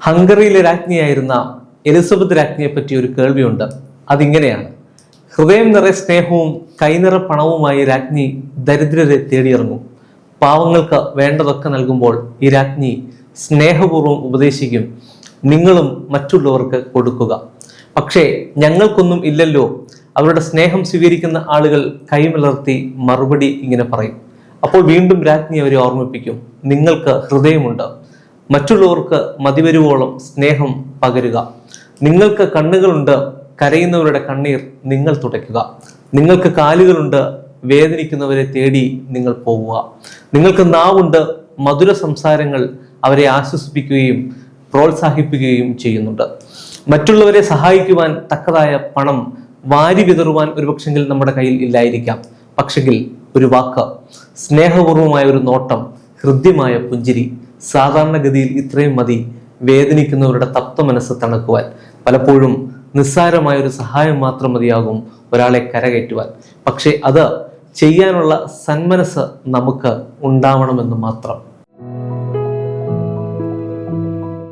ഹംഗറിയിലെ രാജ്ഞിയായിരുന്ന Elizabeth രാജ്ഞിയെ പറ്റി ഒരു കേൾവിയുണ്ട്. അതിങ്ങനെയാണ്: ഹൃദയം നിറയെ സ്നേഹവും കൈനിറ പണവുമായി രാജ്ഞി ദരിദ്രരെ തേടിയിറങ്ങും. പാവങ്ങൾക്ക് വേണ്ടതൊക്കെ നൽകുമ്പോൾ ഈ രാജ്ഞി സ്നേഹപൂർവ്വം ഉപദേശിക്കും: നിങ്ങളും മറ്റുള്ളവർക്ക് കൊടുക്കുക. പക്ഷേ ഞങ്ങൾക്കൊന്നും ഇല്ലല്ലോ. അവരുടെ സ്നേഹം സ്വീകരിക്കുന്ന ആളുകൾ കൈമലർത്തി മറുപടി ഇങ്ങനെ പറയും. അപ്പോൾ വീണ്ടും രാജ്ഞി അവരെ ഓർമ്മിപ്പിക്കും: നിങ്ങൾക്ക് ഹൃദയമുണ്ട്, മറ്റുള്ളവർക്ക് മതിവരുവോളം സ്നേഹം പകരുക. നിങ്ങൾക്ക് കണ്ണുകളുണ്ട്, കരയുന്നവരുടെ കണ്ണീർ നിങ്ങൾ തുടയ്ക്കുക. നിങ്ങൾക്ക് കാലുകളുണ്ട്, വേദനിക്കുന്നവരെ തേടി നിങ്ങൾ പോവുക. നിങ്ങൾക്ക് നാവുണ്ട്, മധുര സംസാരങ്ങൾ അവരെ ആശ്വസിപ്പിക്കുകയും പ്രോത്സാഹിപ്പിക്കുകയും ചെയ്യുന്നുണ്ട്. മറ്റുള്ളവരെ സഹായിക്കുവാൻ തക്കതായ പണം വാരി വിതറുവാൻ ഒരുപക്ഷെങ്കിൽ നമ്മുടെ കയ്യിൽ ഇല്ലായിരിക്കാം. പക്ഷെങ്കിൽ ഒരു വാക്ക്, സ്നേഹപൂർവമായ ഒരു നോട്ടം, ഹൃദ്യമായ പുഞ്ചിരി, സാധാരണഗതിയിൽ ഇത്രയും മതി വേദനിക്കുന്നവരുടെ തപ്ത മനസ്സ് തണുക്കുവാൻ. പലപ്പോഴും നിസ്സാരമായ ഒരു സഹായം മാത്രം മതിയാകും ഒരാളെ കരകയറ്റുവാൻ. പക്ഷെ അത് ചെയ്യാനുള്ള സന്മനസ് നമുക്ക് ഉണ്ടാവണമെന്ന് മാത്രം.